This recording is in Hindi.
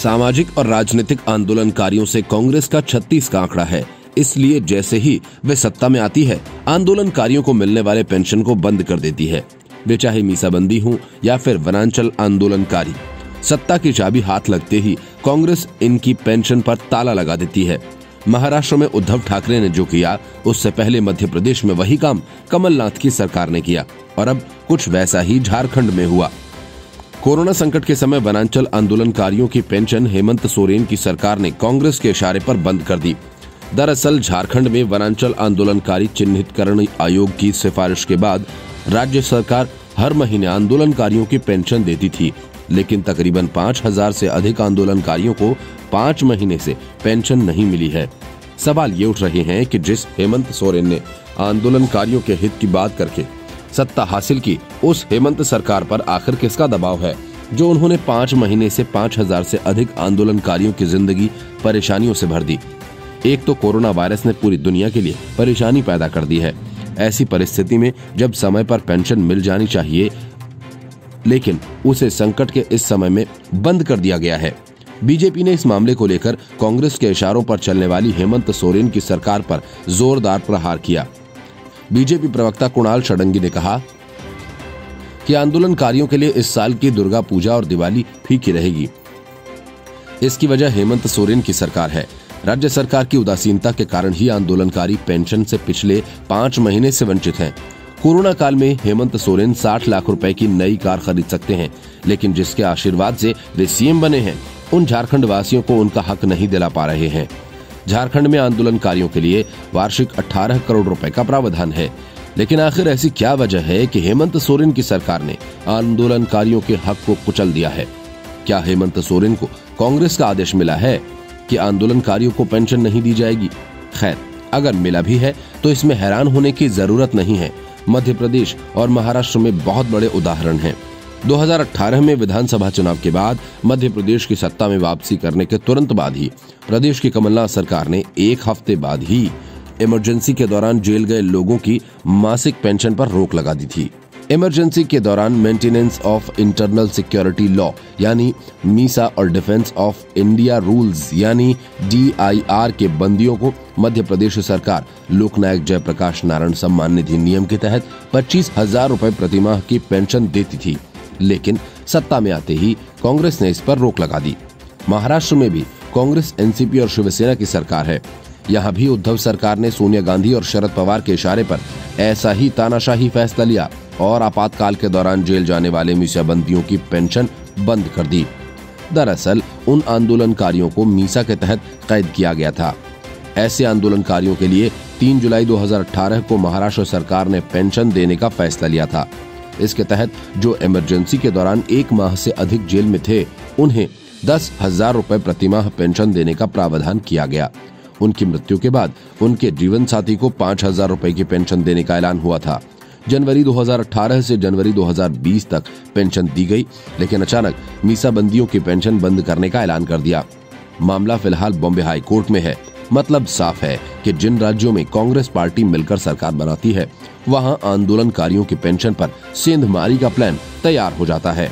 सामाजिक और राजनीतिक आंदोलनकारियों से कांग्रेस का 36 का आंकड़ा है। इसलिए जैसे ही वे सत्ता में आती है, आंदोलनकारियों को मिलने वाले पेंशन को बंद कर देती है। वे चाहे मीसाबंदी हो या फिर वनांचल आंदोलनकारी, सत्ता की चाबी हाथ लगते ही कांग्रेस इनकी पेंशन पर ताला लगा देती है। महाराष्ट्र में उद्धव ठाकरे ने जो किया, उससे पहले मध्य प्रदेश में वही काम कमलनाथ की सरकार ने किया और अब कुछ वैसा ही झारखंड में हुआ। कोरोना संकट के समय वनांचल आंदोलनकारियों की पेंशन हेमंत सोरेन की सरकार ने कांग्रेस के इशारे पर बंद कर दी। दरअसल झारखंड में वनांचल आंदोलनकारी चिन्हितकरण आयोग की सिफारिश के बाद राज्य सरकार हर महीने आंदोलनकारियों की पेंशन देती थी, लेकिन तकरीबन 5000 से अधिक आंदोलनकारियों को 5 महीने से पेंशन नहीं मिली है। सवाल ये उठ रहे हैं कि जिस हेमंत सोरेन ने आंदोलनकारियों के हित की बात करके सत्ता हासिल की, उस हेमंत सरकार पर आखिर किसका दबाव है जो उन्होंने 5 महीने से 5000 से अधिक आंदोलनकारियों की जिंदगी परेशानियों से भर दी। एक तो कोरोना वायरस ने पूरी दुनिया के लिए परेशानी पैदा कर दी है। ऐसी परिस्थिति में जब समय पर पेंशन मिल जानी चाहिए, लेकिन उसे संकट के इस समय में बंद कर दिया गया है। बीजेपी ने इस मामले को लेकर कांग्रेस के इशारों पर चलने वाली हेमंत सोरेन की सरकार पर जोरदार प्रहार किया। बीजेपी प्रवक्ता कुणाल षडंगी ने कहा कि आंदोलनकारियों के लिए इस साल की दुर्गा पूजा और दिवाली फीकी रहेगी। इसकी वजह हेमंत सोरेन की सरकार है। राज्य सरकार की उदासीनता के कारण ही आंदोलनकारी पेंशन से पिछले 5 महीने से वंचित हैं। कोरोना काल में हेमंत सोरेन 60 लाख रुपए की नई कार खरीद सकते हैं, लेकिन जिसके आशीर्वाद से वे सीएम बने हैं, उन झारखंड वासियों को उनका हक नहीं दिला पा रहे हैं। झारखंड में आंदोलनकारियों के लिए वार्षिक 18 करोड़ रुपए का प्रावधान है, लेकिन आखिर ऐसी क्या वजह है कि हेमंत सोरेन की सरकार ने आंदोलनकारियों के हक को कुचल दिया है? क्या हेमंत सोरेन को कांग्रेस का आदेश मिला है कि आंदोलनकारियों को पेंशन नहीं दी जाएगी? खैर, अगर मिला भी है तो इसमें हैरान होने की जरूरत नहीं है। मध्य प्रदेश और महाराष्ट्र में बहुत बड़े उदाहरण हैं। 2018 में विधानसभा चुनाव के बाद मध्य प्रदेश की सत्ता में वापसी करने के तुरंत बाद ही प्रदेश की कमलनाथ सरकार ने 1 हफ्ते बाद ही इमरजेंसी के दौरान जेल गए लोगों की मासिक पेंशन पर रोक लगा दी थी। इमरजेंसी के दौरान maintenance of internal security law यानी मीसा और डिफेंस ऑफ इंडिया रूल्स यानी DIR के बंदियों को मध्य प्रदेश सरकार लोकनायक जयप्रकाश नारायण सम्मान निधि नियम के तहत 25,000 रुपए प्रतिमाह की पेंशन देती थी, लेकिन सत्ता में आते ही कांग्रेस ने इस पर रोक लगा दी। महाराष्ट्र में भी कांग्रेस, एनसीपी और शिवसेना की सरकार है। यहाँ भी उद्धव सरकार ने सोनिया गांधी और शरद पवार के इशारे पर ऐसा ही तानाशाही फैसला लिया और आपातकाल के दौरान जेल जाने वाले मीसाबंदियों की पेंशन बंद कर दी। दरअसल उन आंदोलनकारियों को मीसा के तहत कैद किया गया था। ऐसे आंदोलनकारियों के लिए 3 जुलाई 2018 को महाराष्ट्र सरकार ने पेंशन देने का फैसला लिया था। इसके तहत जो इमरजेंसी के दौरान 1 माह से अधिक जेल में थे, उन्हें 10,000 रुपए प्रतिमाह पेंशन देने का प्रावधान किया गया। उनकी मृत्यु के बाद उनके जीवन साथी को 5,000 रुपए की पेंशन देने का ऐलान हुआ था। जनवरी 2018 से जनवरी 2020 तक पेंशन दी गई, लेकिन अचानक मीसाबंदियों की पेंशन बंद करने का ऐलान कर दिया। मामला फिलहाल बॉम्बे हाई कोर्ट में है। मतलब साफ है कि जिन राज्यों में कांग्रेस पार्टी मिलकर सरकार बनाती है, वहां आंदोलनकारियों की पेंशन पर सेंधमारी का प्लान तैयार हो जाता है।